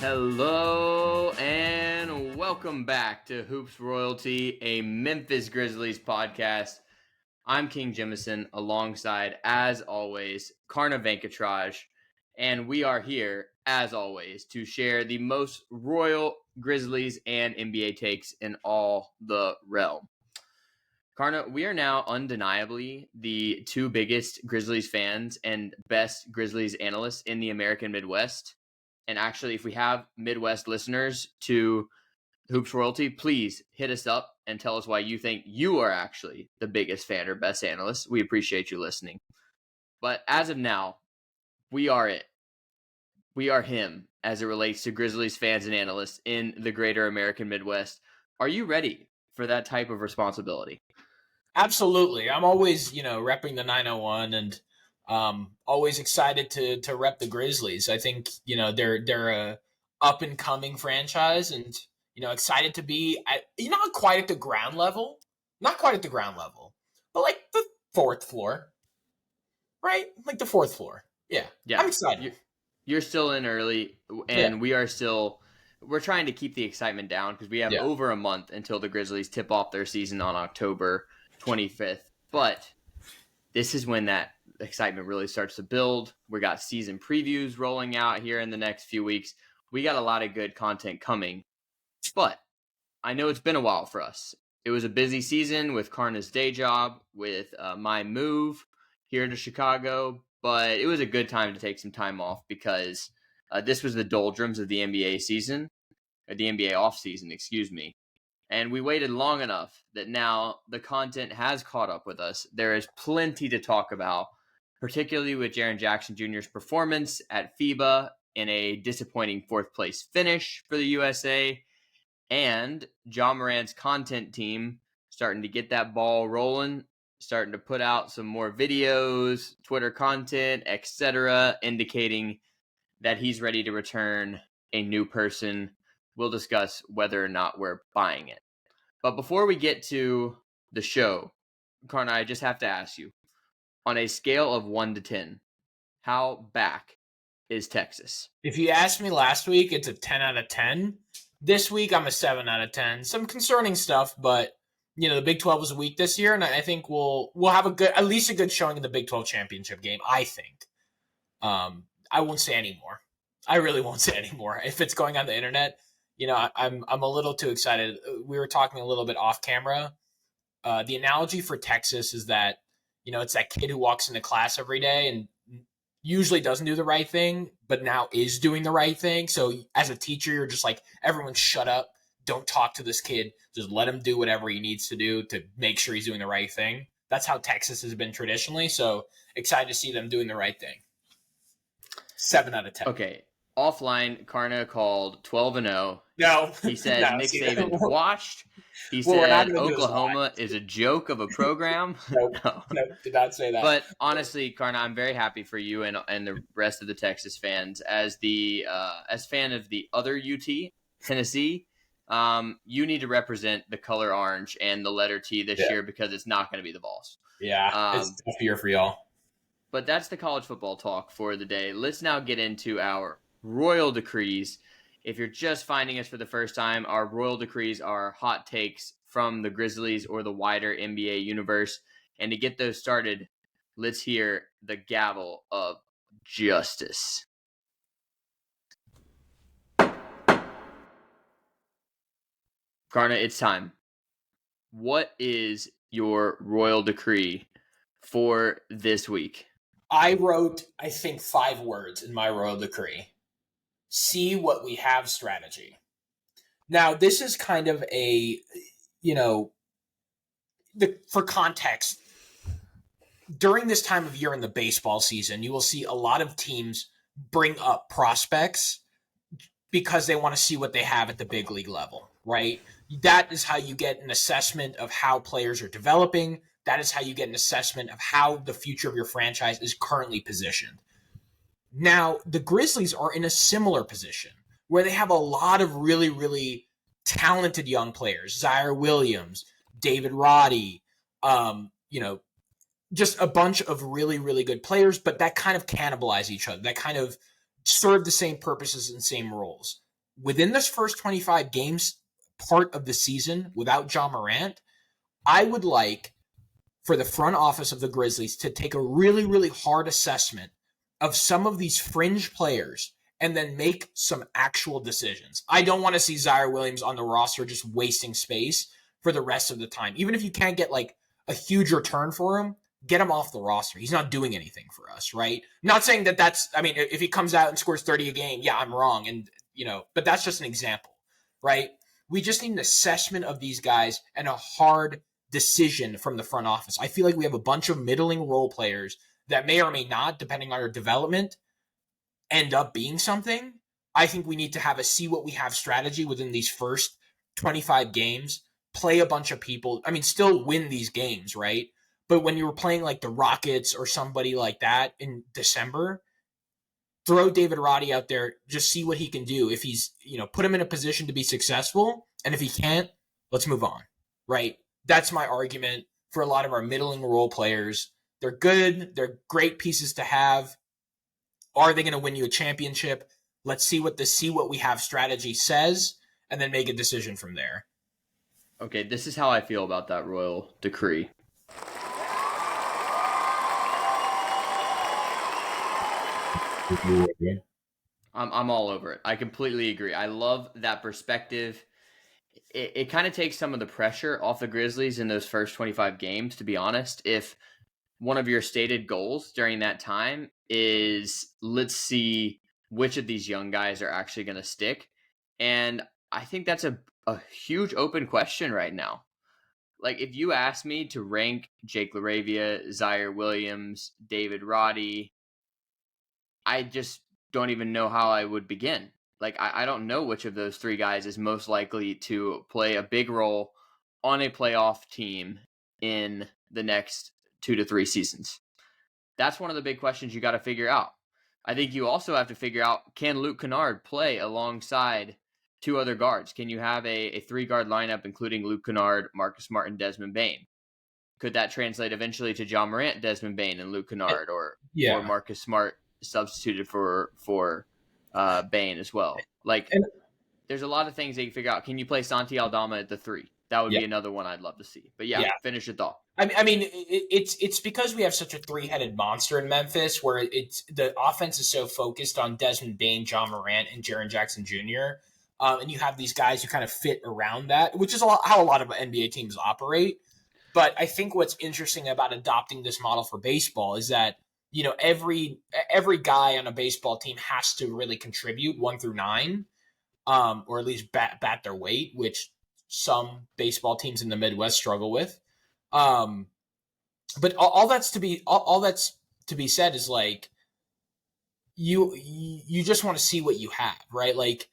Hello and welcome back to Hoops Royalty, a Memphis Grizzlies podcast. I'm King Jemison alongside, as always, Karna Venkatraj, and we are here, as always, to share the most royal Grizzlies and NBA takes in all the realm. Karna, we are now undeniably the two biggest Grizzlies fans and best Grizzlies analysts in the American Midwest. And actually, if we have Midwest listeners to Hoops Royalty, please hit us up and tell us why you think you are actually the biggest fan or best analyst. We appreciate you listening. But as of now, we are it. We are him as it relates to Grizzlies fans and analysts in the greater American Midwest. Are you ready for that type of responsibility? Absolutely. I'm always, repping the 901 and always excited to rep the Grizzlies. I think, they're a up and coming franchise and, excited to be not quite at the ground level, but like the fourth floor, right? Like the fourth floor. Yeah. I'm excited. You're still in early and we're trying to keep the excitement down because we have over a month until the Grizzlies tip off their season on October 25th. But this is when that excitement really starts to build. We got season previews rolling out here in the next few weeks. We got a lot of good content coming. But I know it's been a while for us. It was a busy season with Karna's day job, with my move here to Chicago. But it was a good time to take some time off because this was the doldrums of the NBA season, or the NBA offseason, excuse me. And we waited long enough that now the content has caught up with us. There is plenty to talk about, particularly with Jaren Jackson Jr.'s performance at FIBA in a disappointing fourth place finish for the USA, and Ja Morant's content team starting to get that ball rolling, starting to put out some more videos, Twitter content, etc., indicating that he's ready to return a new person. We'll discuss whether or not we're buying it. But before we get to the show, Karna, I just have to ask you, on a scale of 1 to 10, how back is Texas? If you asked me last week, it's a 10 out of 10. This week, I'm a 7 out of 10. Some concerning stuff, but the Big 12 was weak this year, and I think we'll have at least a good showing in the Big 12 championship game, I think. I won't say any more. I really won't say any more. If it's going on the internet, I'm a little too excited. We were talking a little bit off camera. The analogy for Texas is that, it's that kid who walks into class every day and usually doesn't do the right thing, but now is doing the right thing. So as a teacher, you're just like, everyone shut up. Don't talk to this kid. Just let him do whatever he needs to do to make sure he's doing the right thing. That's how Texas has been traditionally. So excited to see them doing the right thing. 7 out of 10. Okay. Offline, Karna called 12-0. No. He said Nick Saban's washed. He Well, said Oklahoma is a joke of a program. No, did not say that. But honestly, Karna, I'm very happy for you and the rest of the Texas fans. As fan of the other UT, Tennessee, you need to represent the color orange and the letter T this year because it's not going to be the Vols. Yeah, it's a tough year for y'all. But that's the college football talk for the day. Let's now get into our royal decrees. If you're just finding us for the first time, our royal decrees are hot takes from the Grizzlies or the wider NBA universe. And to get those started, let's hear the gavel of justice. Karna, it's time. What is your royal decree for this week? I wrote, I think, 5 words in my royal decree. See what we have strategy. Now, this is kind of a, for context, during this time of year in the baseball season, you will see a lot of teams bring up prospects because they want to see what they have at the big league level, right? That is how you get an assessment of how players are developing. That is how you get an assessment of how the future of your franchise is currently positioned. Now, the Grizzlies are in a similar position where they have a lot of really, really talented young players. Zaire Williams, David Roddy, just a bunch of really, really good players, but that kind of cannibalize each other. That kind of serve the same purposes and same roles. within this first 25 games part of the season without John Morant, I would like for the front office of the Grizzlies to take a really, really hard assessment of some of these fringe players and then make some actual decisions. I don't want to see Zaire Williams on the roster just wasting space for the rest of the time. Even if you can't get like a huge return for him, get him off the roster. He's not doing anything for us, right? Not saying that that's, I mean, if he comes out and scores 30 a game, yeah, I'm wrong. And, but that's just an example, right? We just need an assessment of these guys and a hard decision from the front office. I feel like we have a bunch of middling role players that may or may not, depending on their development, end up being something. I think we need to have a see what we have strategy within these first 25 games, play a bunch of people. I mean, still win these games, right? But when you were playing like the Rockets or somebody like that in December, throw David Roddy out there, just see what he can do. If he's, put him in a position to be successful. And if he can't, let's move on, right? That's my argument for a lot of our middling role players. They're good. They're great pieces to have. Are they going to win you a championship? Let's see what we have strategy says, and then make a decision from there. Okay, this is how I feel about that royal decree. I'm all over it. I completely agree. I love that perspective. It kind of takes some of the pressure off the Grizzlies in those first 25 games, to be honest. If one of your stated goals during that time is, let's see which of these young guys are actually going to stick. And I think that's a huge open question right now. Like, if you ask me to rank Jake LaRavia, Zaire Williams, David Roddy, I just don't even know how I would begin. Like, I don't know which of those three guys is most likely to play a big role on a playoff team in the next 2 to 3 seasons. That's one of the big questions you got to figure out. I think you also have to figure out, can Luke Kennard play alongside two other guards? Can you have a 3-guard lineup, including Luke Kennard, Marcus Smart, and Desmond Bane? Could that translate eventually to John Morant, Desmond Bane, and Luke Kennard, or Marcus Smart substituted for Bane as well? Like, there's a lot of things that you can figure out. Can you play Santi Aldama at the 3? That would be another one I'd love to see. But finish your thought. I mean, it's because we have such a 3-headed monster in Memphis, where it's the offense is so focused on Desmond Bane, John Morant, and Jaren Jackson Jr. And you have these guys who kind of fit around that, which is how a lot of NBA teams operate. But I think what's interesting about adopting this model for baseball is that every guy on a baseball team has to really contribute 1 through 9, or at least bat their weight, which some baseball teams in the Midwest struggle with. But all that's to be said is like you just want to see what you have, right? Like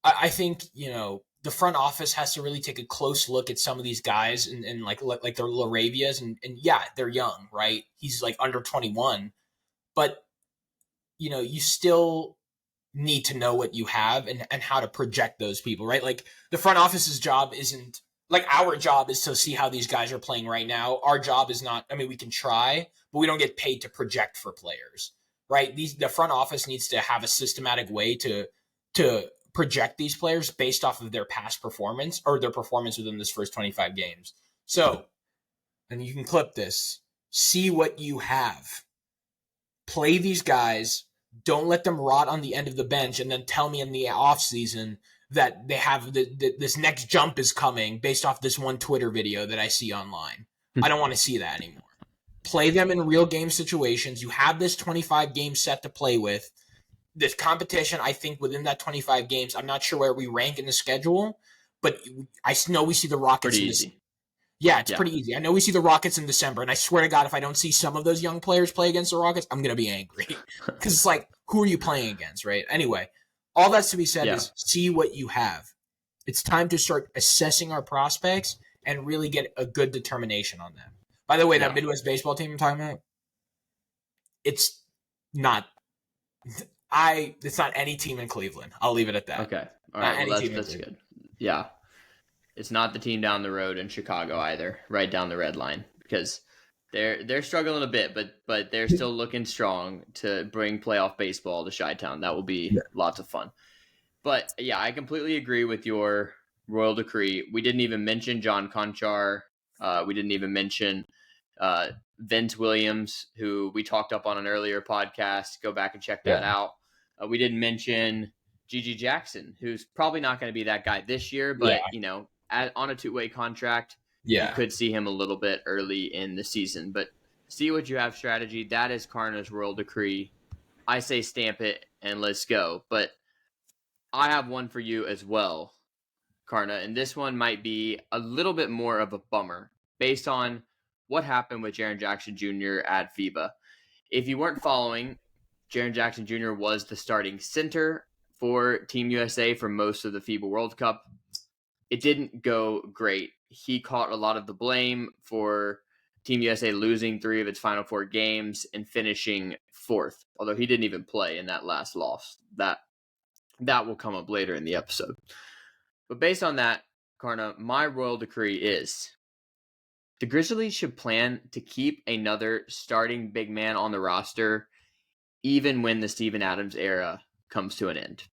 I think the front office has to really take a close look at some of these guys and like their LaRavias and yeah, they're young, right? He's like under 21, but you still need to know what you have and how to project those people, right? Like the front office's job isn't like our job is to see how these guys are playing right now. Our job is not, I mean, we can try, but we don't get paid to project for players, right? The front office needs to have a systematic way to project these players based off of their past performance or their performance within this first 25 games. So, and you can clip this, see what you have. Play these guys. Don't let them rot on the end of the bench and then tell me in the offseason that they have this next jump is coming based off this one Twitter video that I see online. I don't want to see that anymore. Play them in real game situations. You have this 25 game set to play with. This competition, I think within that 25 games, I'm not sure where we rank in the schedule, but I know we see the Rockets. Pretty easy. Yeah, it's pretty easy. I know we see the Rockets in December, and I swear to God, if I don't see some of those young players play against the Rockets, I'm going to be angry. Because it's like, who are you playing against, right? Anyway, all that's to be said is see what you have. It's time to start assessing our prospects and really get a good determination on them. By the way, that Midwest baseball team I'm talking about, it's not any team in Cleveland. I'll leave it at that. Okay. All right. Well, that's good. Yeah. It's not the team down the road in Chicago either, right down the red line, because they're struggling a bit, but they're still looking strong to bring playoff baseball to Chi-Town. That will be lots of fun. But yeah, I completely agree with your royal decree. We didn't even mention John Conchar. We didn't even mention Vince Williams, who we talked up on an earlier podcast. Go back and check that out. We didn't mention Gigi Jackson, who's probably not going to be that guy this year, but on a two-way contract, you could see him a little bit early in the season. But see what you have strategy. That is Karna's royal decree. I say stamp it and let's go. But I have one for you as well, Karna, and this one might be a little bit more of a bummer based on what happened with Jaren Jackson Jr. at FIBA. If you weren't following, Jaren Jackson Jr. was the starting center for Team USA for most of the FIBA World Cup. It didn't go great. He caught a lot of the blame for Team USA losing 3 of its final 4 games and finishing 4th, although he didn't even play in that last loss. That will come up later in the episode. But based on that, Karna, my royal decree is the Grizzlies should plan to keep another starting big man on the roster even when the Steven Adams era comes to an end.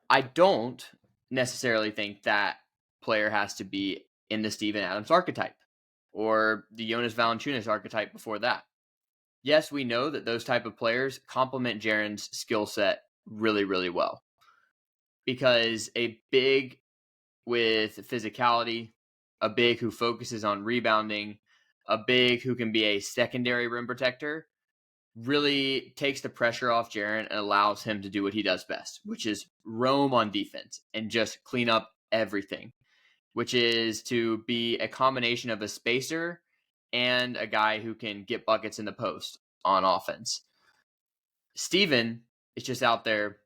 I don't necessarily think that player has to be in the Steven Adams archetype or the Jonas Valanciunas archetype before that. Yes, we know that those type of players complement Jaren's skill set really, really well. Because a big with physicality, a big who focuses on rebounding, a big who can be a secondary rim protector, really takes the pressure off Jaren and allows him to do what he does best, which is roam on defense and just clean up everything, which is to be a combination of a spacer and a guy who can get buckets in the post on offense. Steven is just out there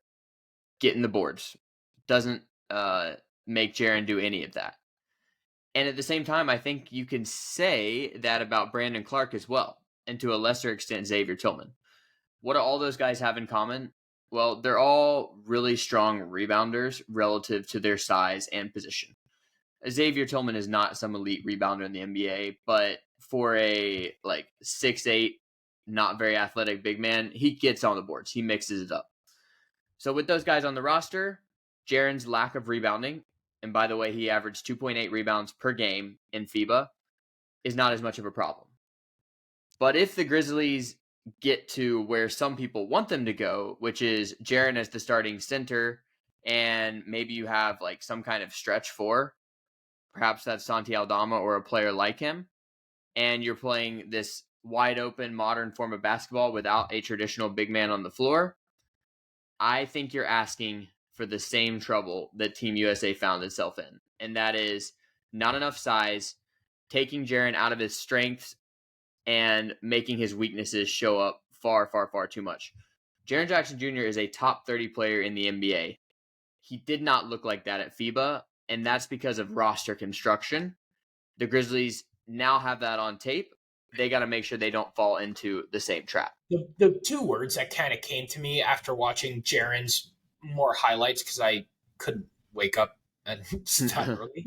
getting the boards. Doesn't make Jaren do any of that. And at the same time, I think you can say that about Brandon Clark as well, and to a lesser extent, Xavier Tillman. What do all those guys have in common? Well, they're all really strong rebounders relative to their size and position. Xavier Tillman is not some elite rebounder in the NBA, but for a 6'8", not very athletic big man, he gets on the boards. He mixes it up. So with those guys on the roster, Jaren's lack of rebounding, and by the way, he averaged 2.8 rebounds per game in FIBA, is not as much of a problem. But if the Grizzlies get to where some people want them to go, which is Jaren as the starting center, and maybe you have some kind of stretch 4, perhaps that's Santi Aldama or a player like him, and you're playing this wide open modern form of basketball without a traditional big man on the floor, I think you're asking for the same trouble that Team USA found itself in. And that is not enough size, taking Jaren out of his strengths, and making his weaknesses show up far, far, far too much. Jaren Jackson Jr. is a top 30 player in the NBA. He did not look like that at FIBA, and that's because of roster construction. The Grizzlies now have that on tape. They got to make sure they don't fall into the same trap. The 2 words that kind of came to me after watching Jaren's more highlights, because I couldn't wake up and start early.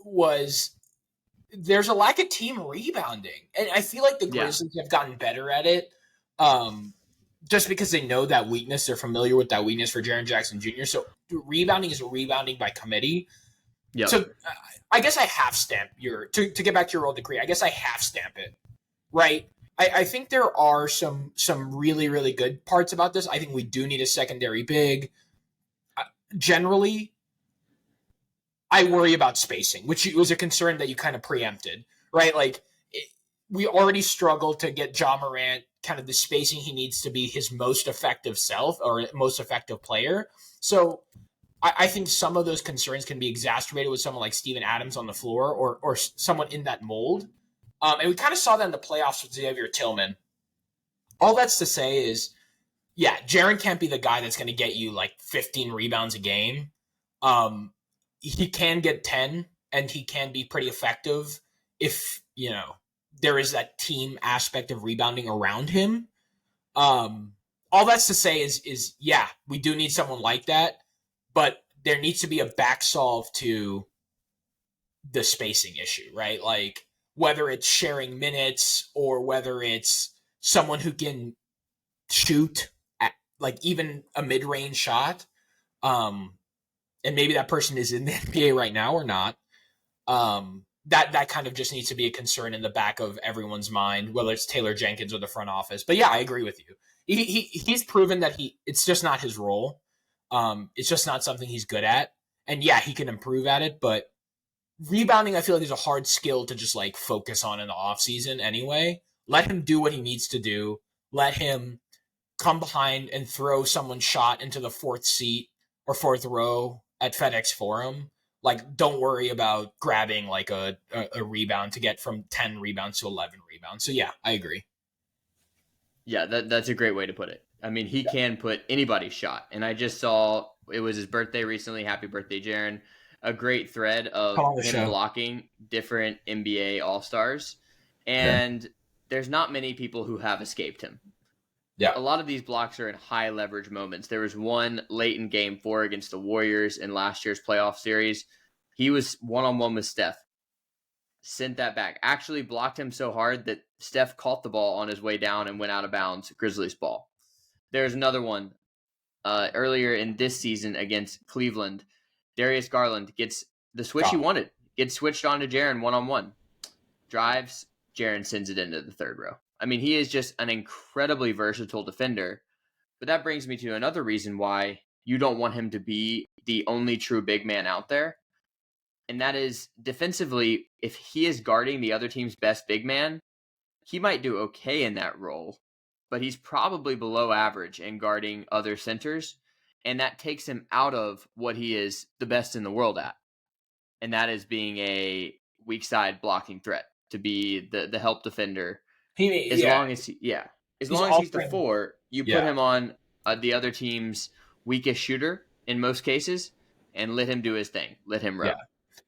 Was there's a lack of team rebounding, and I feel like the Grizzlies have gotten better at it. Just because they know that weakness, they're familiar with that weakness for Jaren Jackson Jr. So rebounding is rebounding by committee. Yep. So I guess I half stamp to get back to your royal decree. I guess I half stamp it, right? I think there are some really, really good parts about this. I think we do need a secondary big. Generally, I worry about spacing, which was a concern that you kind of preempted, right? We already struggled to get Ja Morant kind of the spacing he needs to be his most effective self or most effective player. So I think some of those concerns can be exacerbated with someone like Steven Adams on the floor or someone in that mold. And we kind of saw that in the playoffs with Xavier Tillman. All that's to say is, Jaren can't be the guy that's going to get you 15 rebounds a game. He can get 10, and he can be pretty effective if, there is that team aspect of rebounding around him. All that's to say is we do need someone like that, but there needs to be a back solve to the spacing issue, right? Whether it's sharing minutes or whether it's someone who can shoot like even a mid-range shot, and maybe that person is in the NBA right now or not, that kind of just needs to be a concern in the back of everyone's mind, whether it's Taylor Jenkins or the front office. But yeah, I agree with you. He's proven that it's just not his role. It's just not something he's good at. And yeah, he can improve at it, but rebounding, I feel like is a hard skill to just like focus on in the offseason anyway. Let him do what he needs to do. Let him come behind and throw someone's shot into the fourth seat or fourth row at FedEx Forum. Like, don't worry about grabbing like a rebound to get from 10 rebounds to 11 rebounds. So yeah, I agree. Yeah, that's a great way to put it. I mean, he can put anybody's shot. And I just saw, it was his birthday recently. Happy birthday, Jaren. A great thread of him blocking different NBA All-Stars. And there's not many people who have escaped him. Yeah. A lot of these blocks are in high leverage moments. There was one late in game 4 against the Warriors in last year's playoff series. He was one-on-one with Steph. Sent that back. Actually blocked him so hard that Steph caught the ball on his way down and went out of bounds. Grizzlies ball. There's another one earlier in this season against Cleveland. Darius Garland gets the switch he wanted. Gets switched on to Jaren one-on-one. Drives. Jaren sends it into the third row. I mean, he is just an incredibly versatile defender. But that brings me to another reason why you don't want him to be the only true big man out there. And that is defensively, if he is guarding the other team's best big man, he might do okay in that role, but he's probably below average in guarding other centers. And that takes him out of what he is the best in the world at. And that is being a weak side blocking threat, to be the help defender. As long as he's the 4, you put him on the other team's weakest shooter in most cases and let him do his thing. Let him run. Yeah.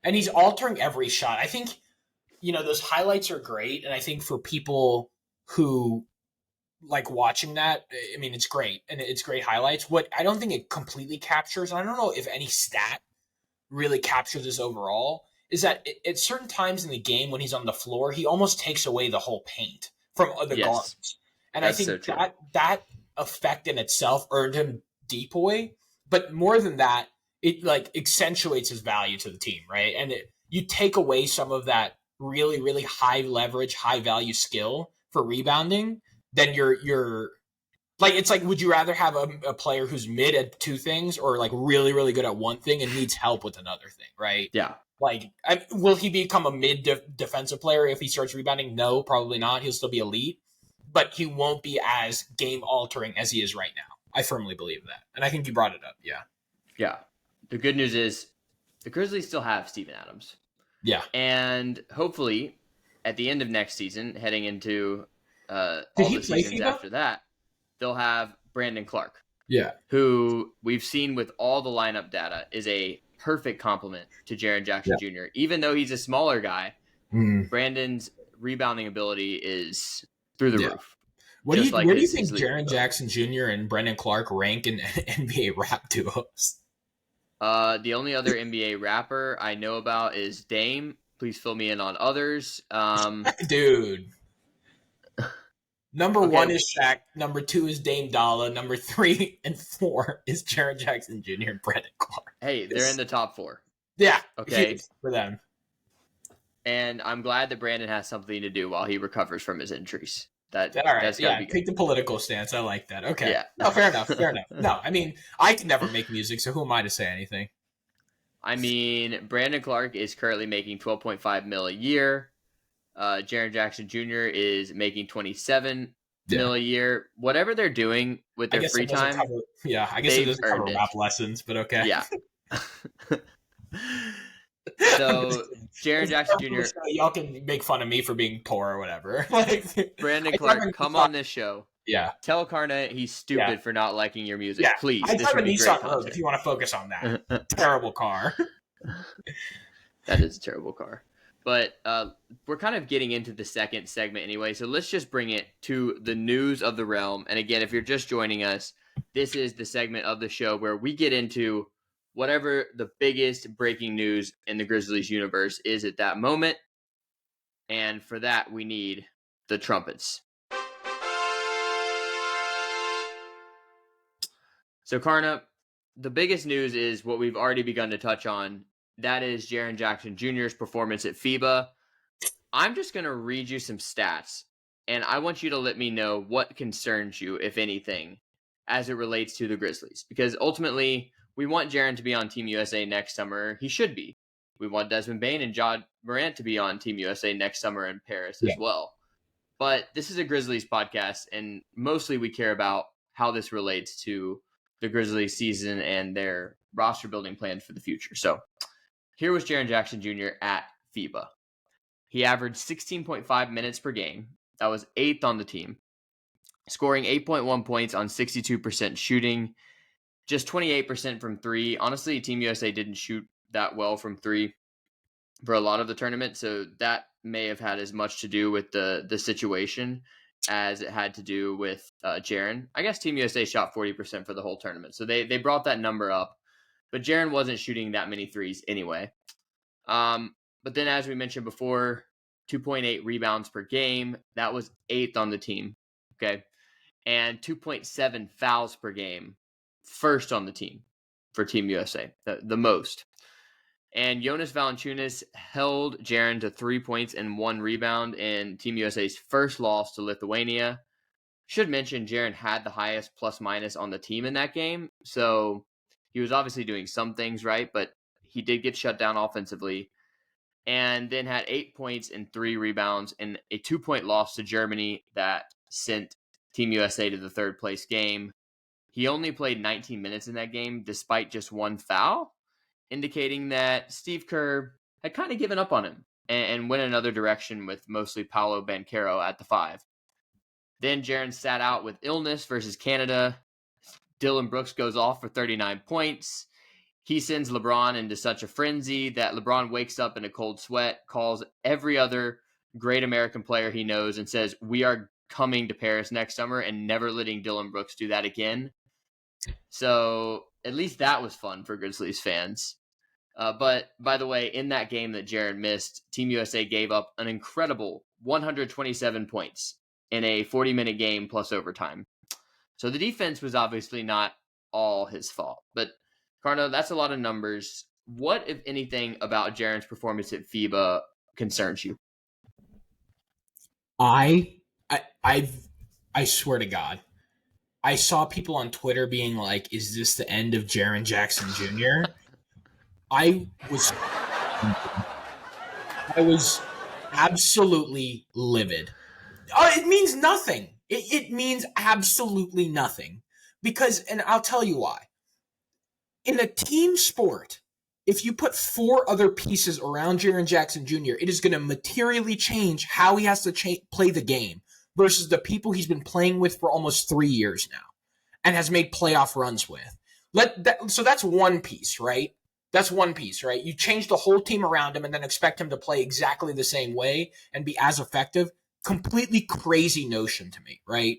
And he's altering every shot. I think, those highlights are great. And I think for people who like watching that, I mean, it's great. And it's great highlights. What I don't think it completely captures, and I don't know if any stat really captures this overall, is that at certain times in the game when he's on the floor, he almost takes away the whole paint from other guards. And I think that effect in itself earned him depoy. But more than that, it like accentuates his value to the team, right? And you take away some of that really, really high leverage, high value skill for rebounding, then you're like, it's like, would you rather have a player who's mid at 2 things or like really, really good at 1 thing and needs help with another thing, right? Yeah. Like, will he become a mid defensive player if he starts rebounding? No, probably not. He'll still be elite, but he won't be as game altering as he is right now. I firmly believe that. And I think you brought it up. Yeah. Yeah. The good news is the Grizzlies still have Steven Adams. Yeah. And hopefully at the end of next season, heading into all the seasons after that, they'll have Brandon Clark. Yeah. Who we've seen with all the lineup data is a perfect complement to Jaren Jackson Jr. Even though he's a smaller guy, Brandon's rebounding ability is through the roof. Where do you think Jaren Jackson Jr. and Brandon Clark rank in NBA rap duos? The only other NBA rapper I know about is Dame. Please fill me in on others. Dude. Number 1 is Shaq. Number 2 is Dame Dalla. Number 3 and 4 is Jaren Jackson Jr. and Brandon Clark. Hey, they're in the top 4. Yeah. Okay. For them. And I'm glad that Brandon has something to do while he recovers from his injuries. All right. Take the political stance. I like that. Okay. Yeah. No, fair enough. No, I mean, I can never make music, so who am I to say anything? I mean, Brandon Clark is currently making $12.5 million a year. Jaren Jackson Jr. is making $27 million a year. Whatever they're doing with their free time. I guess it doesn't cover rap lessons, but okay. Yeah. So, Jaren Jackson Jr. Y'all can make fun of me for being poor or whatever. Brandon Clark, come on this show. Yeah. Tell Karna he's stupid for not liking your music. Yeah. Please. I drive a Nissan Rogue if you want to focus on that. Terrible car. That is a terrible car. But we're kind of getting into the second segment anyway, so let's just bring it to the news of the realm. And again, if you're just joining us, this is the segment of the show where we get into whatever the biggest breaking news in the Grizzlies universe is at that moment. And for that, we need the trumpets. So, Karna, the biggest news is what we've already begun to touch on. That is Jaren Jackson Jr.'s performance at FIBA. I'm just going to read you some stats, and I want you to let me know what concerns you, if anything, as it relates to the Grizzlies. Because ultimately, we want Jaren to be on Team USA next summer. He should be. We want Desmond Bane and John Morant to be on Team USA next summer in Paris as well. But this is a Grizzlies podcast, and mostly we care about how this relates to the Grizzlies season and their roster building plans for the future. So here was Jaren Jackson Jr. at FIBA. He averaged 16.5 minutes per game. That was 8th on the team, scoring 8.1 points on 62% shooting, just 28% from three. Honestly, Team USA didn't shoot that well from three for a lot of the tournament, so that may have had as much to do with the situation as it had to do with Jaren. I guess Team USA shot 40% for the whole tournament, so they brought that number up, but Jaren wasn't shooting that many threes anyway. But then, as we mentioned before, 2.8 rebounds per game. That was 8th on the team, okay? And 2.7 fouls per game, 1st on the team for Team USA, the most. And Jonas Valanciunas held Jaren to 3 points and 1 rebound in Team USA's first loss to Lithuania. Should mention Jaren had the highest plus-minus on the team in that game, so he was obviously doing some things right, but he did get shut down offensively. And then had 8 points and 3 rebounds in a 2-point loss to Germany that sent Team USA to the 3rd place game. He only played 19 minutes in that game despite just 1 foul, indicating that Steve Kerr had kind of given up on him and went another direction with mostly Paolo Banchero at the 5. Then Jaren sat out with illness versus Canada. Dillon Brooks goes off for 39 points. He sends LeBron into such a frenzy that LeBron wakes up in a cold sweat, calls every other great American player he knows and says, "We are coming to Paris next summer," and never letting Dillon Brooks do that again. So at least that was fun for Grizzlies fans. But by the way, in that game that Jaren missed, Team USA gave up an incredible 127 points in a 40-minute game plus overtime. So the defense was obviously not all his fault. But Carno, that's a lot of numbers. What, if anything, about Jaren's performance at FIBA concerns you? I swear to God, I saw people on Twitter being like, "Is this the end of Jaren Jackson Jr.?" I was absolutely livid. It means nothing. It means absolutely nothing. Because, and I'll tell you why. In a team sport, if you put 4 other pieces around Jaren Jackson Jr., it is going to materially change how he has to play the game versus the people he's been playing with for almost 3 years now and has made playoff runs with. So that's one piece, right? That's one piece, right? You change the whole team around him and then expect him to play exactly the same way and be as effective. Completely crazy notion to me, right?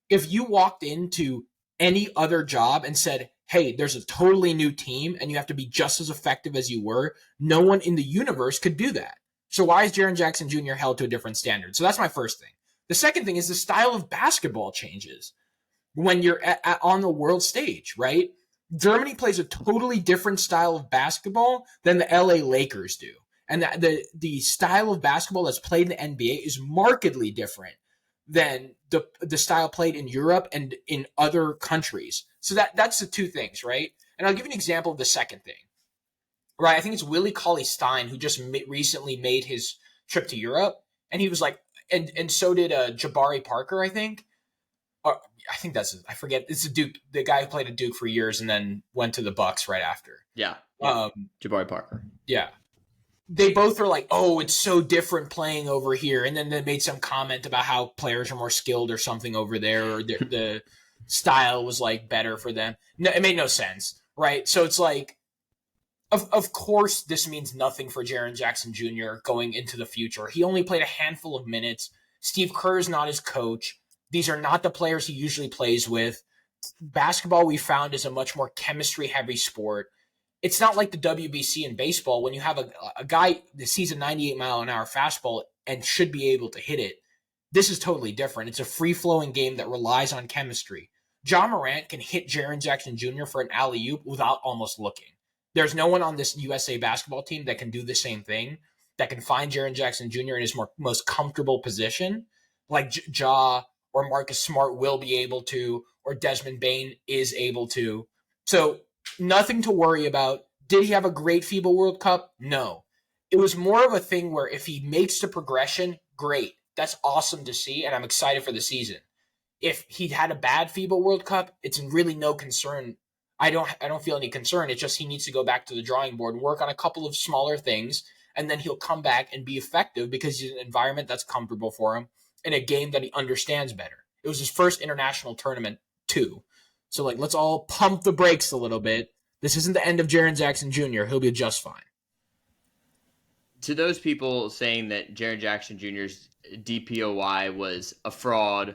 If you walked into any other job and said, "Hey, there's a totally new team and you have to be just as effective as you were," no one in the universe could do that. So why is Jaren Jackson Jr. held to a different standard? So that's my first thing. The second thing is the style of basketball changes when you're on the world stage, right? Germany plays a totally different style of basketball than the LA Lakers do. And the style of basketball that's played in the NBA is markedly different than the style played in Europe and in other countries. So that's the two things, right? And I'll give you an example of the second thing, right? I think it's Willie Cauley-Stein who just recently made his trip to Europe, and he was like, and so did Jabari Parker, I think. I think I forget. It's a Duke, the guy who played at Duke for years and then went to the Bucks right after. Yeah. Jabari Parker. Yeah. They both are like, "Oh, it's so different playing over here." And then they made some comment about how players are more skilled or something over there, or the style was like better for them. No, it made no sense, right? So it's like, of course, this means nothing for Jaren Jackson Jr. going into the future. He only played a handful of minutes. Steve Kerr is not his coach. These are not the players he usually plays with. Basketball, we found, is a much more chemistry-heavy sport. It's not like the WBC in baseball when you have a guy that sees a 98-mile-an-hour fastball and should be able to hit it. This is totally different. It's a free-flowing game that relies on chemistry. John Morant can hit Jaren Jackson Jr. for an alley-oop without almost looking. There's no one on this USA basketball team that can do the same thing, that can find Jaren Jackson Jr. in his most comfortable position, like Ja or Marcus Smart will be able to, or Desmond Bane is able to. So nothing to worry about. Did he have a great FIBA World Cup? No. It was more of a thing where if he makes the progression, great. That's awesome to see, and I'm excited for the season. If he had a bad FIBA World Cup, it's really no concern. I don't feel any concern. It's just he needs to go back to the drawing board and work on a couple of smaller things, and then he'll come back and be effective because he's in an environment that's comfortable for him in a game that he understands better. It was his first international tournament too. So let's all pump the brakes a little bit. This isn't the end of Jaren Jackson Jr. He'll be just fine. To those people saying that Jaren Jackson Jr.'s DPOY was a fraud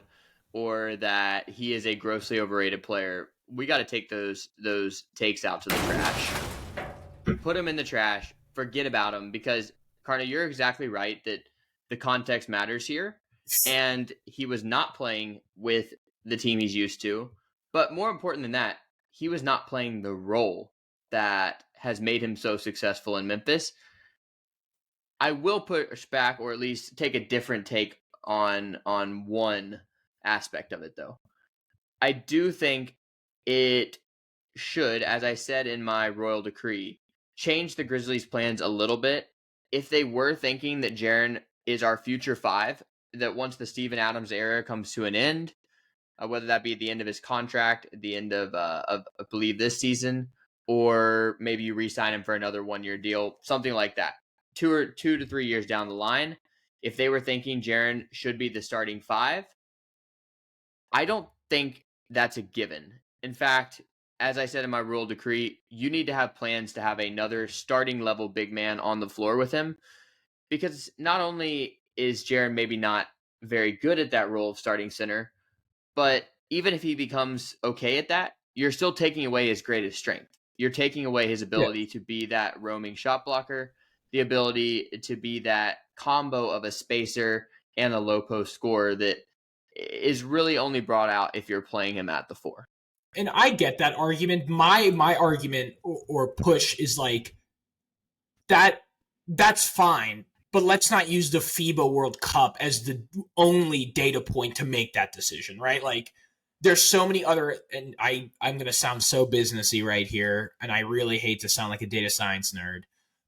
or that he is a grossly overrated player, we got to take those takes out to the trash. Put him in the trash. Forget about him because, Carter, you're exactly right that the context matters here. And he was not playing with the team he's used to. But more important than that, he was not playing the role that has made him so successful in Memphis. I will push back, or at least take a different take on one aspect of it, though. I do think it should, as I said in my royal decree, change the Grizzlies' plans a little bit. If they were thinking that Jaren is our future five, that once the Steven Adams era comes to an end, whether that be at the end of his contract, at the end of I believe this season, or maybe you re-sign him for another 1-year deal, something like that. 2 to 3 years down the line, if they were thinking Jaren should be the starting five, I don't think that's a given. In fact, as I said in my royal decree, you need to have plans to have another starting level big man on the floor with him, because not only is Jaren maybe not very good at that role of starting center, but even if he becomes okay at that, you're still taking away his greatest strength. You're taking away his ability to be that roaming shot blocker, the ability to be that combo of a spacer and a low post scorer that is really only brought out if you're playing him at the 4. And I get that argument. My argument or push is that's fine, but let's not use the FIBA World Cup as the only data point to make that decision, right? There's so many other, and I'm going to sound so businessy right here, and I really hate to sound like a data science nerd,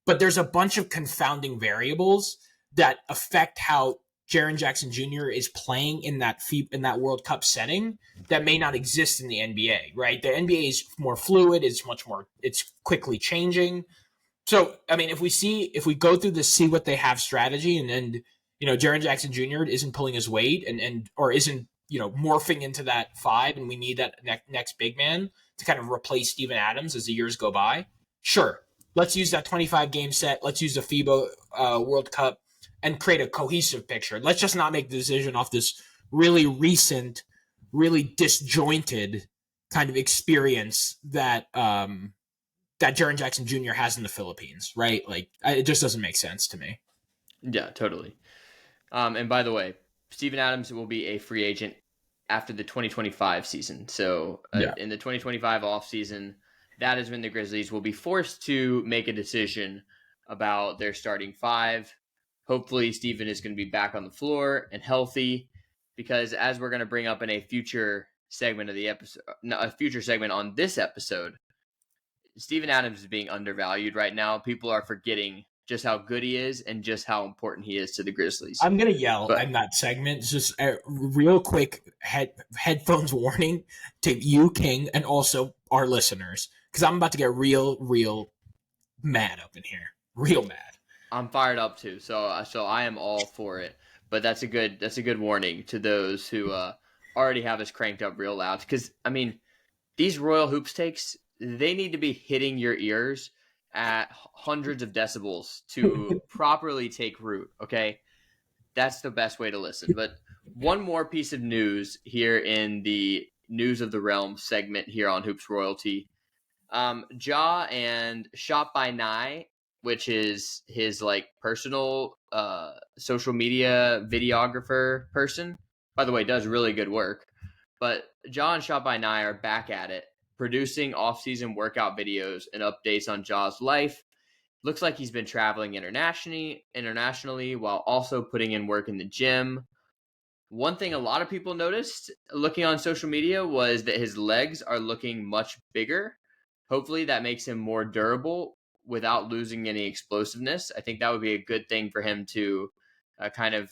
but there's a bunch of confounding variables that affect how Jaren Jackson Jr. is playing in that World Cup setting that may not exist in the NBA, right? The NBA is more fluid, it's quickly changing. So, I mean, if we go through the see what they have strategy and Jaren Jackson Jr. isn't pulling his weight or isn't, morphing into that 5 and we need that next big man to kind of replace Steven Adams as the years go by, sure. Let's use that 25 game set. Let's use the FIBA World Cup and create a cohesive picture. Let's just not make the decision off this really recent, really disjointed kind of experience that Jaren Jackson Jr. has in the Philippines, right? It just doesn't make sense to me. Yeah, totally. And by the way, Steven Adams will be a free agent after the 2025 season. So in the 2025 offseason, that is when the Grizzlies will be forced to make a decision about their starting 5. Hopefully, Steven is going to be back on the floor and healthy, because as we're going to bring up in a future segment of the episode, a future segment on this episode, Steven Adams is being undervalued right now. People are forgetting just how good he is and just how important he is to the Grizzlies. I'm going to yell in that segment. Just a real quick headphones warning to you, King, and also our listeners, because I'm about to get real mad up in here. Real mad. I'm fired up too, so I am all for it. But that's a good warning to those who already have us cranked up real loud. Because I mean, these Royal Hoops takes, they need to be hitting your ears at hundreds of decibels to properly take root. Okay, that's the best way to listen. But one more piece of news here in the News of the Realm segment here on Hoops Royalty. Ja and Shot by Nye, which is his personal social media videographer person, by the way, does really good work. But Ja and Shot by Nye are back at it, producing off-season workout videos and updates on Ja's life. Looks like he's been traveling internationally while also putting in work in the gym. One thing a lot of people noticed looking on social media was that his legs are looking much bigger. Hopefully that makes him more durable without losing any explosiveness. I think that would be a good thing for him to kind of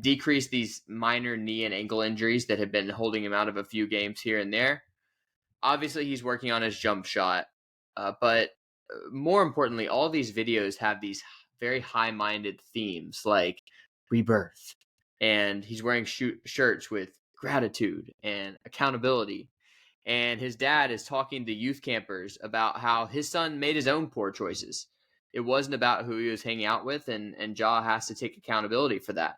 decrease these minor knee and ankle injuries that have been holding him out of a few games here and there. Obviously, he's working on his jump shot, but more importantly, all these videos have these very high-minded themes like rebirth, and he's wearing shirts with gratitude and accountability. And his dad is talking to youth campers about how his son made his own poor choices. It wasn't about who he was hanging out with, and Ja has to take accountability for that.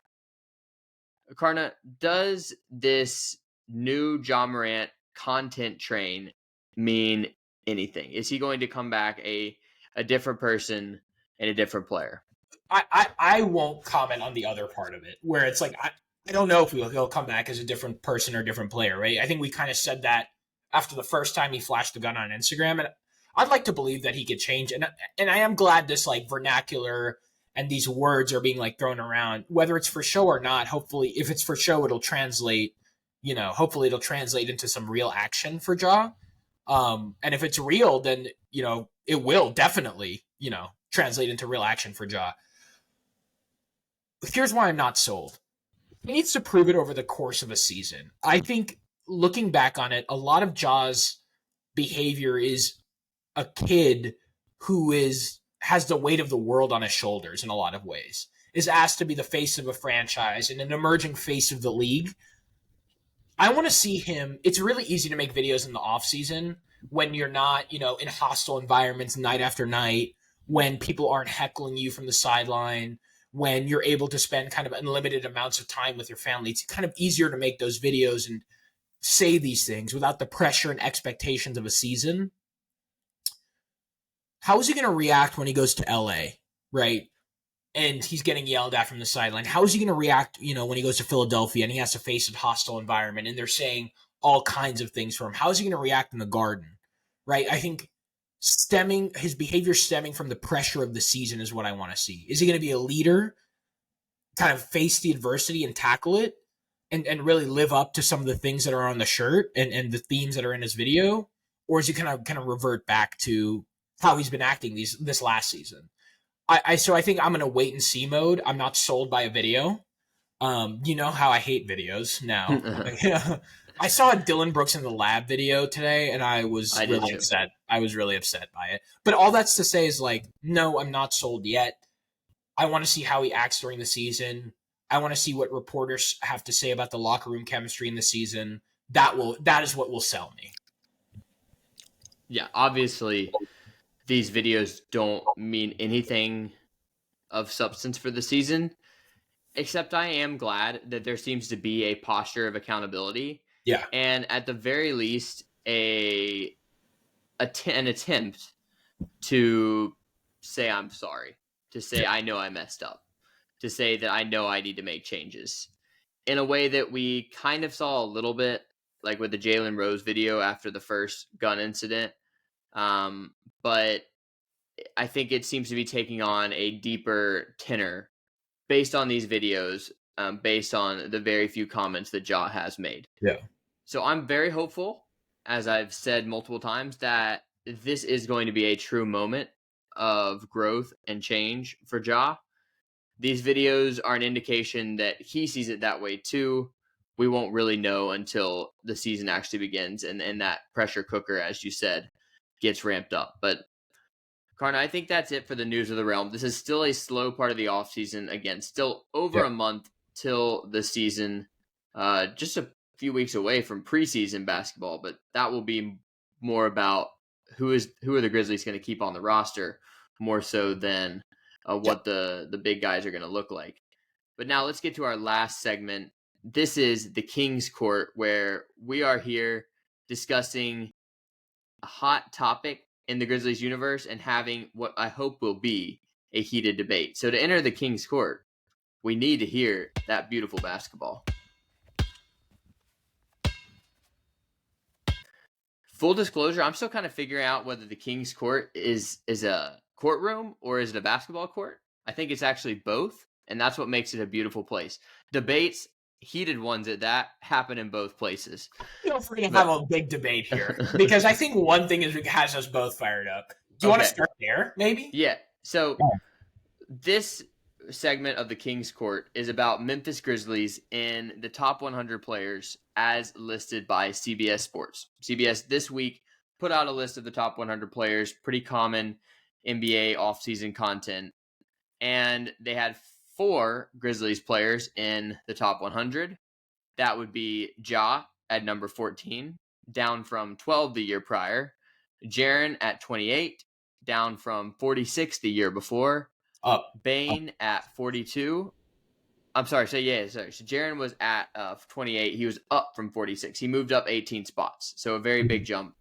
Karna, does this new Ja Morant content train mean anything? Is he going to come back a different person and a different player? I won't comment on the other part of it, where it's like, I don't know if he'll come back as a different person or a different player, right? I think we kind of said that after the first time he flashed the gun on Instagram, and I'd like to believe that he could change. And I am glad this like vernacular and these words are being like thrown around, whether it's for show or not. Hopefully, if it's for show, it'll translate. Hopefully it'll translate into some real action for Ja. And if it's real, then it will definitely translate into real action for Ja. Here's why I'm not sold. He needs to prove it over the course of a season. I think looking back on it, a lot of Ja's behavior is a kid who has the weight of the world on his shoulders in a lot of ways, is asked to be the face of a franchise and an emerging face of the league. I want to see him. It's really easy to make videos in the off season when you're not, in hostile environments night after night, when people aren't heckling you from the sideline, when you're able to spend kind of unlimited amounts of time with your family. It's kind of easier to make those videos and say these things without the pressure and expectations of a season. How is he going to react when he goes to LA, right? And he's getting yelled at from the sideline. How is he going to react, when he goes to Philadelphia and he has to face a hostile environment and they're saying all kinds of things for him? How is he going to react in the Garden, right? I think his behavior stemming from the pressure of the season is what I want to see. Is he going to be a leader, kind of face the adversity and tackle it and really live up to some of the things that are on the shirt and the themes that are in his video? Or is he kind of revert back to how he's been acting this last season? So I think I'm in a wait and see mode. I'm not sold by a video. You know how I hate videos now. I saw a Dylan Brooks in the Lab video today, and I was really upset. I was really upset by it. But all that's to say is no, I'm not sold yet. I want to see how he acts during the season. I want to see what reporters have to say about the locker room chemistry in the season. That is what will sell me. Yeah, obviously these videos don't mean anything of substance for the season, except I am glad that there seems to be a posture of accountability. Yeah. And at the very least, an attempt to say I'm sorry, to say I know I messed up, to say that I know I need to make changes in a way that we kind of saw a little bit like with the Jalen Rose video after the first gun incident. But I think it seems to be taking on a deeper tenor based on these videos, based on the very few comments that Ja has made. Yeah. So I'm very hopeful, as I've said multiple times, that this is going to be a true moment of growth and change for Ja. These videos are an indication that he sees it that way too. We won't really know until the season actually begins and that pressure cooker, as you said, gets ramped up. But Karna, I think that's it for the news of the realm. This is still a slow part of the offseason. Again, still over a month till the season. Just a few weeks away from preseason basketball, but that will be more about who are the Grizzlies going to keep on the roster, more so than what the big guys are going to look like. But now let's get to our last segment. This is the King's Court, where we are here discussing a hot topic in the Grizzlies universe and having what I hope will be a heated debate. So to enter the King's Court, we need to hear that beautiful basketball. full disclosure, I'm still kind of figuring out whether the Kings Court is a courtroom or is it a basketball court. I think it's actually both, and that's what makes it a beautiful place. Debates, heated ones at that, happen in both places. Feel free to have a big debate here, because I think one thing has us both fired up. Do you want to start there, maybe? Yeah. So this segment of the Kings Court is about Memphis Grizzlies in the top 100 players as listed by CBS Sports. CBS this week put out a list of the top 100 players, pretty common NBA offseason content. And they had 4 Grizzlies players in the top 100. That would be Ja at number 14, down from 12 the year prior. Jaren at 28, down from 46 the year before. Bane at 42. I'm sorry. So Jaren was at 28. He was up from 46. He moved up 18 spots. So a very big jump.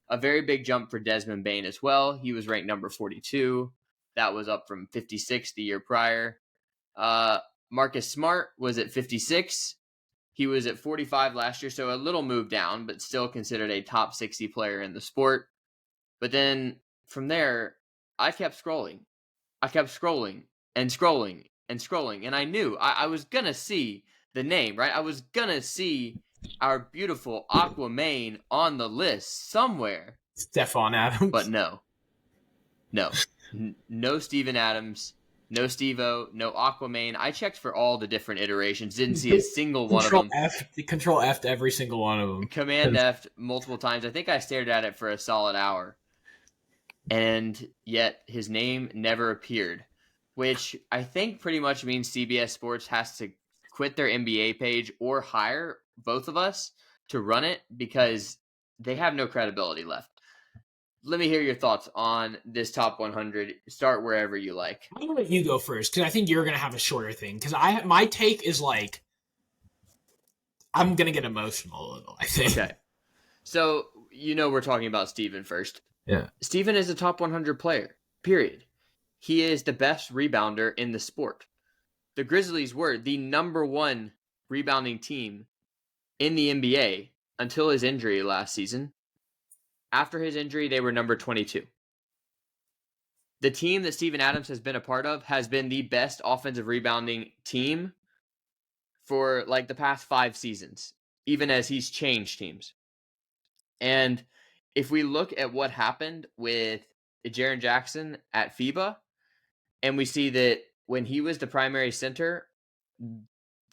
A very big jump for Desmond Bane as well. He was ranked number 42. That was up from 56 the year prior. Marcus Smart was at 56. He was at 45 last year, so a little move down, but still considered a top 60 player in the sport. But then from there, I kept scrolling. And I knew I was going to see the name, right? I was going to see our beautiful Aquaman on the list somewhere. Stephon Adams. But no. No Steven Adams, no Steve-O, no Aquaman. I checked for all the different iterations. Didn't see a single one of them. Control F to every single one of them. Command F multiple times. I think I stared at it for a solid hour. And yet his name never appeared, which I think pretty much means CBS Sports has to quit their NBA page or hire both of us to run it because they have no credibility left. Let me hear your thoughts on this top 100. Start wherever you like. I'm going to let you go first because I think you're going to have a shorter thing. Because my take is like, I'm going to get emotional a little, I think. Okay. So, we're talking about Steven first. Yeah. Steven is a top 100 player, period. He is the best rebounder in the sport. The Grizzlies were the number 1 rebounding team in the NBA until his injury last season. After his injury, they were number 22. The team that Steven Adams has been a part of has been the best offensive rebounding team for like the past 5 seasons, even as he's changed teams. And if we look at what happened with Jaren Jackson at FIBA, and we see that when he was the primary center,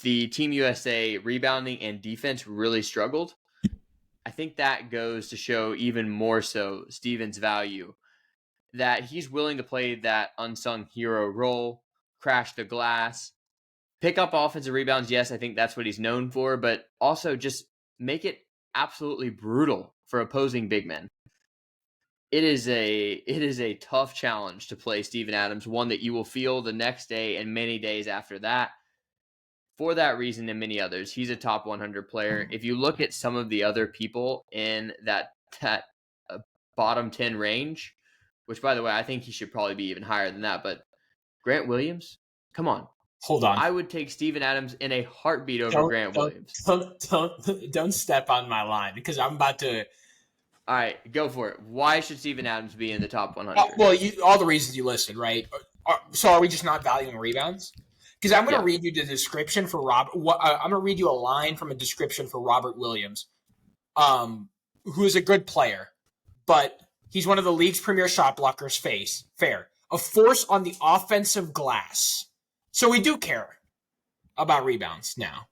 the Team USA rebounding and defense really struggled. I think that goes to show even more so Steven's value, that he's willing to play that unsung hero role, crash the glass, pick up offensive rebounds. Yes, I think that's what he's known for, but also just make it absolutely brutal for opposing big men. It is a tough challenge to play Steven Adams, one that you will feel the next day and many days after that. For that reason and many others, he's a top 100 player. If you look at some of the other people in that bottom 10 range, which, by the way, I think he should probably be even higher than that, but Grant Williams, come on. Hold on. I would take Steven Adams in a heartbeat over Grant Williams. Don't step on my line because I'm about to... All right, go for it. Why should Steven Adams be in the top 100? Well, all the reasons you listed, right? So are we just not valuing rebounds? Because I'm going to read you the description for Robert. I'm going to read you a line from a description for Robert Williams, who is a good player, but he's one of the league's premier shot blockers. Fair. A force on the offensive glass. So we do care about rebounds now.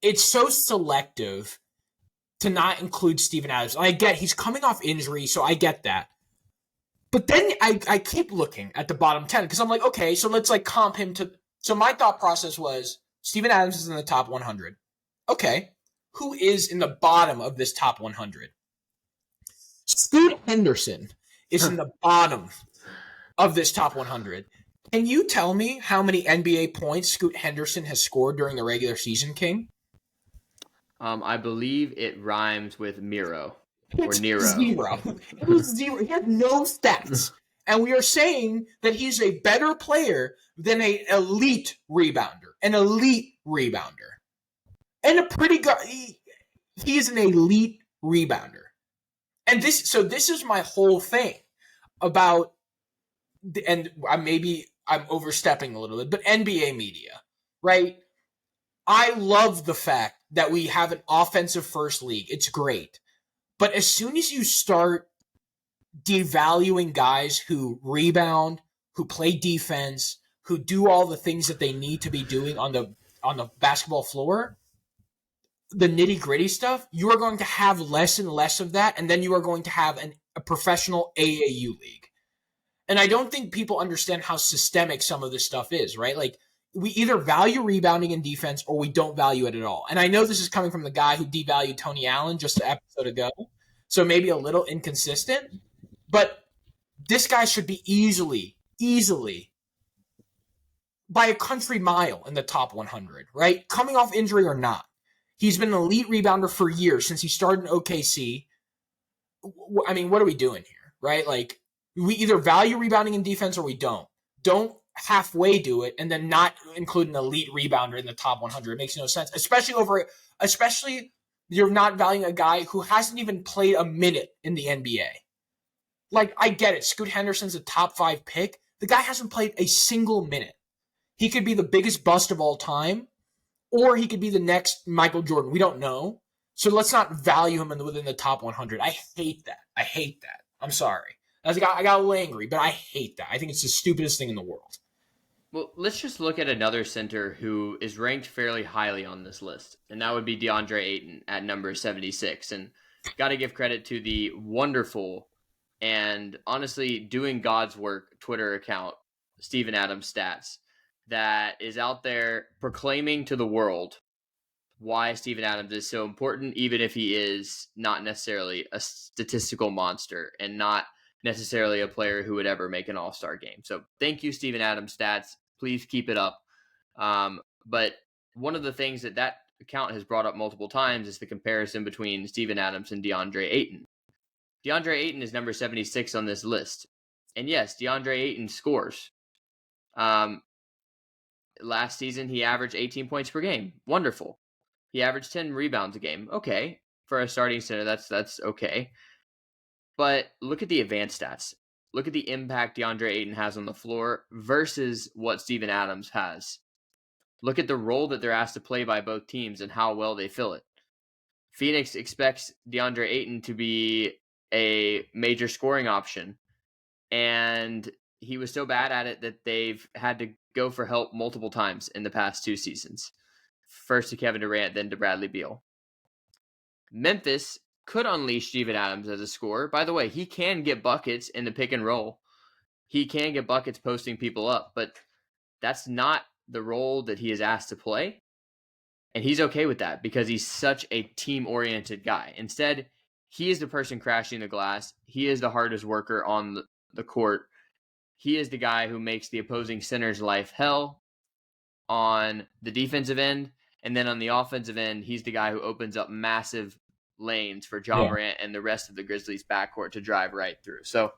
It's so selective to not include Steven Adams. I get he's coming off injury, so I get that. But then I keep looking at the bottom 10 because I'm like, okay, so let's like comp him to... So my thought process was Steven Adams is in the top 100. Okay, who is in the bottom of this top 100? Scoot Henderson is in the bottom of this top 100. Can you tell me how many NBA points Scoot Henderson has scored during the regular season, King? I believe it rhymes with Miro or Nero. Zero. It was zero. He had no stats. And we are saying that he's a better player than an elite rebounder. And a pretty good... He is an elite rebounder. And this is my whole thing about, and maybe I'm overstepping a little bit, but NBA media, right? I love the fact that we have an offensive first league. It's great. But as soon as you start devaluing guys who rebound, who play defense, who do all the things that they need to be doing on the basketball floor, the nitty-gritty stuff, you are going to have less and less of that, and then you are going to have a professional AAU league. And I don't think people understand how systemic some of this stuff is, right? Like, we either value rebounding and defense or we don't value it at all. And I know this is coming from the guy who devalued Tony Allen just an episode ago, so maybe a little inconsistent, but this guy should be easily by a country mile in the top 100, right? Coming off injury or not. He's been an elite rebounder for years since he started in OKC. I mean, what are we doing here, right? Like, we either value rebounding and defense or we don't. Don't halfway do it and then not include an elite rebounder in the top 100. It makes no sense, especially you're not valuing a guy who hasn't even played a minute in the NBA. Like, I get it. Scoot Henderson's a top 5 pick. The guy hasn't played a single minute. He could be the biggest bust of all time, or he could be the next Michael Jordan. We don't know. So let's not value him within the top 100. I hate that. I'm sorry. I got a little angry, but I hate that. I think it's the stupidest thing in the world. Well, let's just look at another center who is ranked fairly highly on this list, and that would be DeAndre Ayton at number 76. And got to give credit to the wonderful and honestly doing God's work Twitter account, Steven Adams Stats, that is out there proclaiming to the world why Steven Adams is so important, even if he is not necessarily a statistical monster and not necessarily a player who would ever make an all-star game. So thank you, Steven Adams Stats. Please keep it up. But one of the things that account has brought up multiple times is the comparison between Steven Adams and DeAndre Ayton. DeAndre Ayton is number 76 on this list. And yes, DeAndre Ayton scores. Last season, he averaged 18 points per game. Wonderful. He averaged 10 rebounds a game. Okay. For a starting center, that's okay. But look at the advanced stats. Look at the impact DeAndre Ayton has on the floor versus what Steven Adams has. Look at the role that they're asked to play by both teams and how well they fill it. Phoenix expects DeAndre Ayton to be a major scoring option, and he was so bad at it that they've had to go for help multiple times in the past 2 seasons. First to Kevin Durant, then to Bradley Beal. Memphis could unleash Steven Adams as a scorer. By the way, he can get buckets in the pick and roll. He can get buckets posting people up, but that's not the role that he is asked to play. And he's okay with that because he's such a team-oriented guy. Instead, he is the person crashing the glass. He is the hardest worker on the court. He is the guy who makes the opposing center's life hell on the defensive end. And then on the offensive end, he's the guy who opens up massive lanes for Ja Morant and the rest of the Grizzlies backcourt to drive right through. So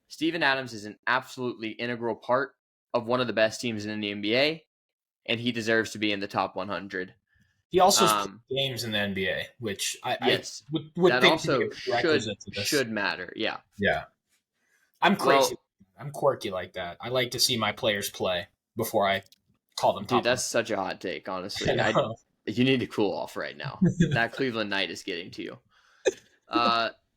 Steven Adams is an absolutely integral part of one of the best teams in the NBA, and he deserves to be in the top 100. He also plays games in the NBA, which I would that think also should matter. Yeah. Yeah. I'm crazy. I'm quirky like that. I like to see my players play before I call them top. Dude, that's such a hot take, honestly. You need to cool off right now. That Cleveland night is getting to you.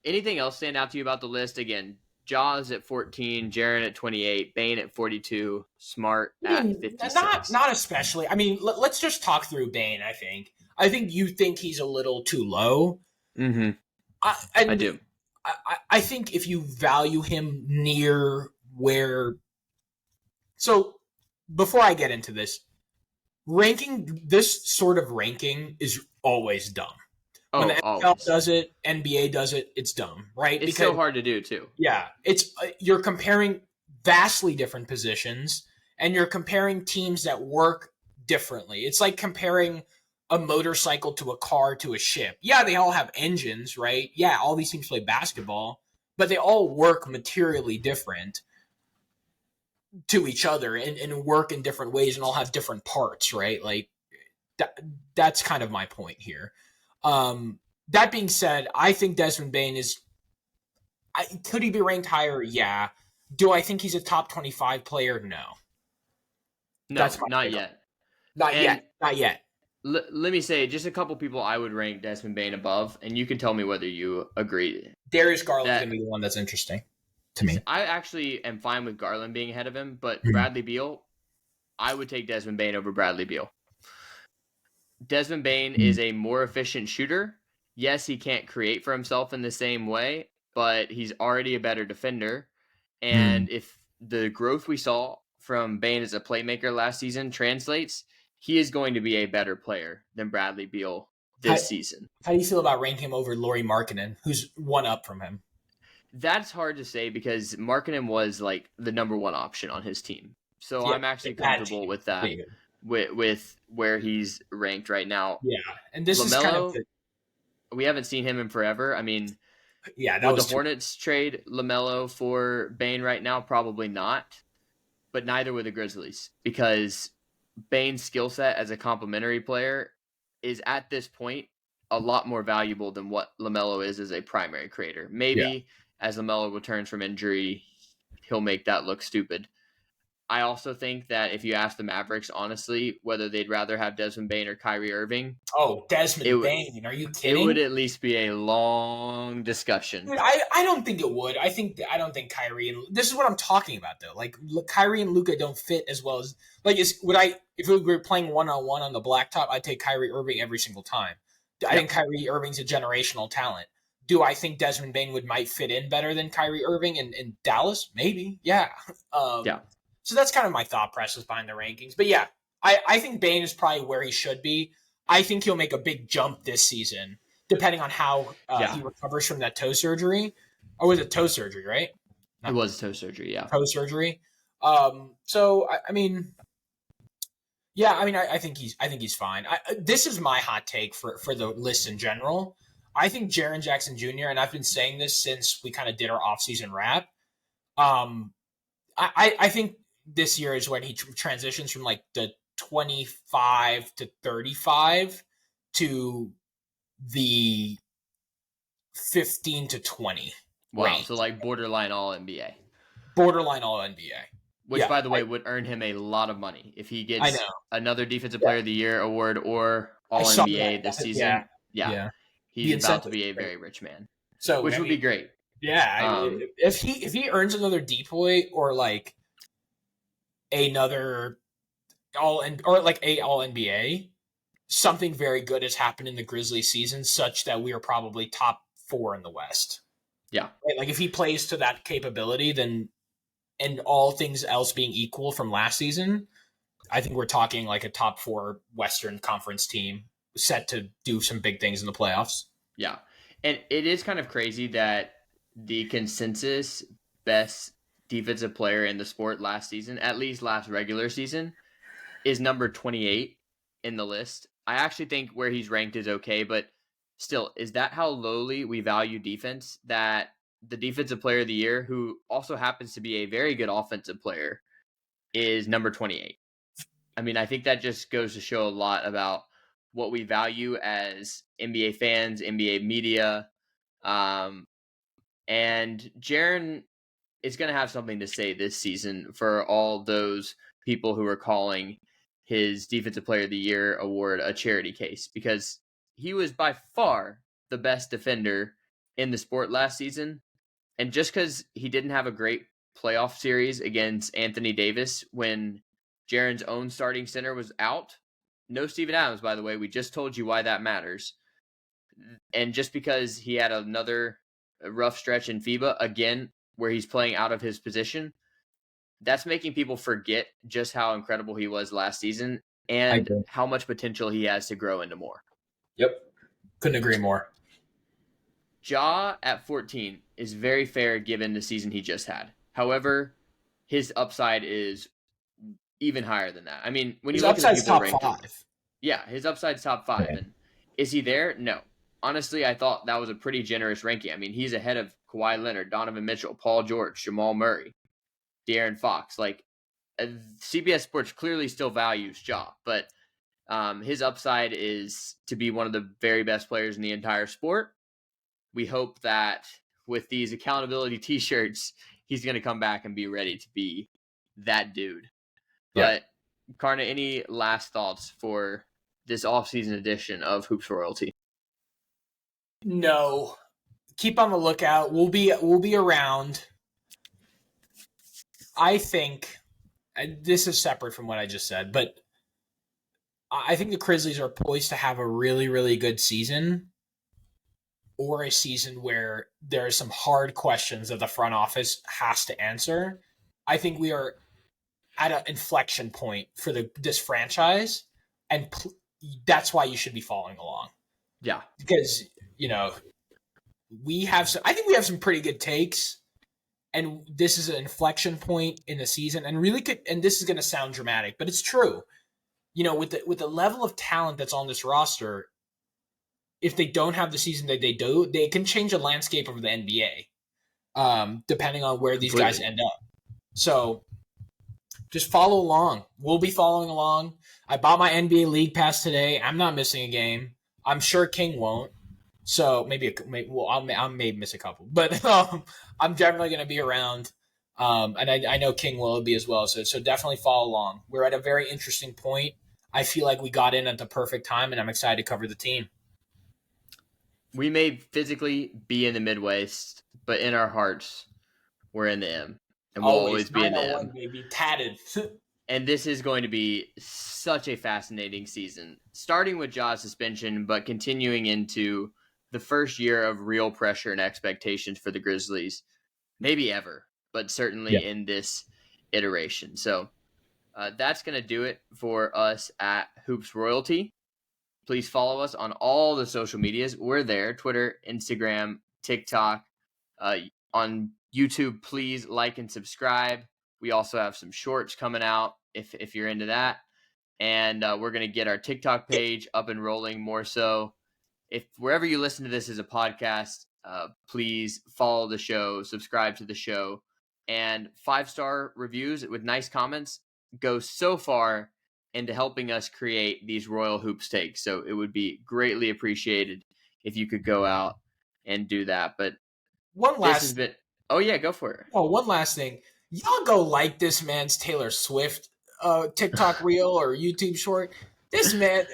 Anything else stand out to you about the list? Again, Jaws at 14, Jaren at 28, Bane at 42, Smart at 56. Not especially. I mean, let's just talk through Bane, I think you think he's a little too low. Mm-hmm. I do. I think if you value him near where... So, before I get into this, this sort of ranking is always dumb. When the NFL does it, NBA does it, it's dumb, right? It's so hard to do, too. Yeah. It's you're comparing vastly different positions, and you're comparing teams that work differently. It's like comparing a motorcycle to a car to a ship. Yeah, they all have engines, right? Yeah, all these teams play basketball, but they all work materially different to each other and work in different ways and all have different parts, right? Like that's kind of my point here. That being said, I think Desmond Bane is Could he be ranked higher? Yeah. Do I think he's a top 25 player? No. No, not yet. Not and yet. Not yet. Let me say just a couple people I would rank Desmond Bane above, and you can tell me whether you agree. Darius Garland's going to be the one that's interesting to me. I actually am fine with Garland being ahead of him, but Mhm. Bradley Beal, I would take Desmond Bane over Bradley Beal. Desmond Bane is a more efficient shooter. Yes, he can't create for himself in the same way, but he's already a better defender. And if the growth we saw from Bane as a playmaker last season translates, he is going to be a better player than Bradley Beal this season. How do you feel about ranking him over Lauri Markkanen, who's one up from him? That's hard to say because Markkanen was like the number one option on his team. So I'm actually comfortable with that, with where he's ranked right now. Yeah, and this LaMelo, is kind of we haven't seen him in forever. I mean, that would the Hornets trade LaMelo for Bane right now? Probably not, but neither would the Grizzlies because Bane's skill set as a complementary player is at this point a lot more valuable than what LaMelo is as a primary creator. Maybe as LaMelo returns from injury, he'll make that look stupid. I also think that if you ask the Mavericks, honestly, whether they'd rather have Desmond Bane or Kyrie Irving. Oh, Desmond Bane. Are you kidding? It would at least be a long discussion. Dude, I don't think it would. I don't think Kyrie and this is what I'm talking about though. Like Kyrie and Luka don't fit as well as like if we were playing 1-on-1 on the blacktop, I'd take Kyrie Irving every single time. I think Kyrie Irving's a generational talent. Do I think Desmond Bane might fit in better than Kyrie Irving in Dallas? Maybe. Yeah. So that's kind of my thought process behind the rankings. But yeah, I think Bane is probably where he should be. I think he'll make a big jump this season, depending on how he recovers from that toe surgery. Or was it toe surgery, right? It was toe surgery, yeah. Toe surgery. So I mean, yeah, I mean, I think he's fine. This is my hot take for the list in general. I think Jaren Jackson Jr., and I've been saying this since we kind of did our offseason wrap. I think this year is when he transitions from like the 25 to 35 to the 15 to 20. Wow, range. So like borderline All-NBA. Borderline All-NBA. Which, by the way, would earn him a lot of money if he gets another Defensive Player of the Year award or All-NBA this season. Yeah. He's about to be a very rich man. So which would be great. Yeah, if he earns another DPOY or like another All NBA, something very good has happened in the Grizzlies season, such that we are probably top 4 in the West. Yeah, right? Like if he plays to that capability, then and all things else being equal from last season, I think we're talking like a top 4 Western Conference team set to do some big things in the playoffs. Yeah, and it is kind of crazy that the consensus best defensive player in the sport last season, at least last regular season, is number 28 in the list. I actually think where he's ranked is okay, but still, is that how lowly we value defense? That the Defensive Player of the Year, who also happens to be a very good offensive player, is number 28. I mean, I think that just goes to show a lot about what we value as NBA fans, NBA media, and Jaren is going to have something to say this season for all those people who are calling his Defensive Player of the Year award a charity case, because he was by far the best defender in the sport last season. And just because he didn't have a great playoff series against Anthony Davis when Jaren's own starting center was out, no Steven Adams, by the way, we just told you why that matters. And just because he had another rough stretch in FIBA, again, where he's playing out of his position, that's making people forget just how incredible he was last season and how much potential he has to grow into more. Yep. Couldn't agree more. Ja at 14 is very fair given the season he just had. However, his upside is even higher than that. I mean, when you look at the people ranked, top 5. Yeah, his upside's top 5. Okay. And is he there? No. Honestly, I thought that was a pretty generous ranking. I mean, he's ahead of Kawhi Leonard, Donovan Mitchell, Paul George, Jamal Murray, De'Aaron Fox. Like, CBS Sports clearly still values Ja, but his upside is to be one of the very best players in the entire sport. We hope that with these accountability t-shirts, he's going to come back and be ready to be that dude. But Karna, any last thoughts for this offseason edition of Hoops Royalty? No. Keep on the lookout. We'll be around. I think this is separate from what I just said, but I think the Grizzlies are poised to have a really, really good season, or a season where there are some hard questions that the front office has to answer. I think we are at an inflection point for this franchise, and that's why you should be following along. Yeah, because I think we have some pretty good takes, and this is an inflection point in the season, and really could. And this is going to sound dramatic, but it's true. With the level of talent that's on this roster, if they don't have the season that they do, they can change the landscape of the NBA, depending on where these guys end up. So just follow along. We'll be following along. I bought my NBA League Pass today. I'm not missing a game. I'm sure King won't. So I may miss a couple, but I'm generally going to be around. And I know King will be as well. So definitely follow along. We're at a very interesting point. I feel like we got in at the perfect time, and I'm excited to cover the team. We may physically be in the Midwest, but in our hearts, we're in the M. And we'll always be in the M. Baby, tatted. And this is going to be such a fascinating season, starting with Ja's suspension, but continuing into the first year of real pressure and expectations for the Grizzlies, maybe ever, but certainly in this iteration. So that's going to do it for us at Hoops Royalty. Please follow us on all the social medias. We're there, Twitter, Instagram, TikTok. On YouTube, please like and subscribe. We also have some shorts coming out if you're into that. And we're going to get our TikTok page up and rolling more so. If wherever you listen to this as a podcast, please follow the show, subscribe to the show, and 5-star reviews with nice comments go so far into helping us create these Royal Hoops takes. So it would be greatly appreciated if you could go out and do that. But one last go for it. Oh, one last thing. Y'all go like this man's Taylor Swift TikTok reel or YouTube short. This man,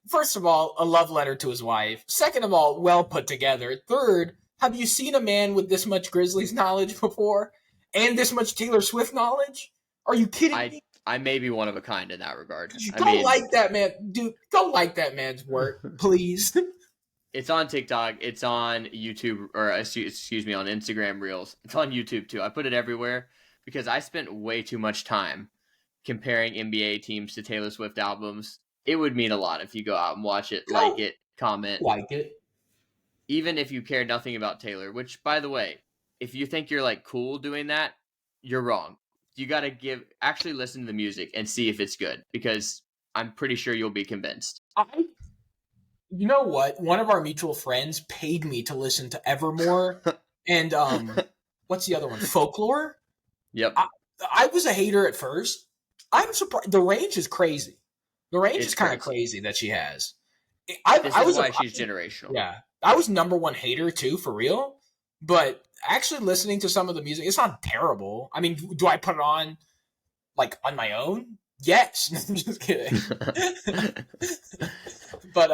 first of all, a love letter to his wife. Second of all, well put together. Third, have you seen a man with this much Grizzlies knowledge before? And this much Taylor Swift knowledge? Are you kidding me? I may be one of a kind in that regard. Like that man. Dude, go like that man's work, please. It's on TikTok. It's on YouTube, or excuse me, on Instagram Reels. It's on YouTube too. I put it everywhere because I spent way too much time comparing NBA teams to Taylor Swift albums. It would mean a lot if you go out and watch it, like it, comment. Like it. Even if you care nothing about Taylor, which, by the way, if you think you're like cool doing that, you're wrong. You got to actually listen to the music and see if it's good, because I'm pretty sure you'll be convinced. You know what? One of our mutual friends paid me to listen to Evermore and what's the other one? Folklore? Yep. I was a hater at first. I'm surprised. The range is crazy. The range is kind of crazy that she has. This is why she's generational. Yeah. I was number one hater too, for real. But actually listening to some of the music, it's not terrible. I mean, do I put it on like on my own? Yes. I'm just kidding. But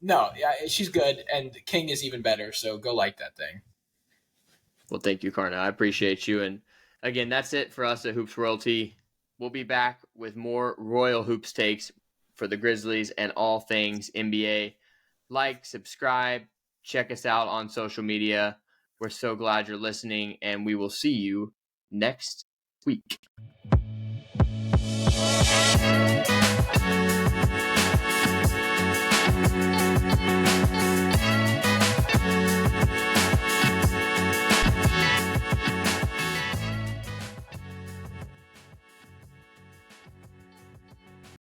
no, yeah, she's good, and King is even better, so go like that thing. Well, thank you, Karna. I appreciate you. And again, that's it for us at Hoops Royalty. We'll be back with more Royal Hoops takes for the Grizzlies and all things NBA. Like, subscribe, check us out on social media. We're so glad you're listening, and we will see you next week.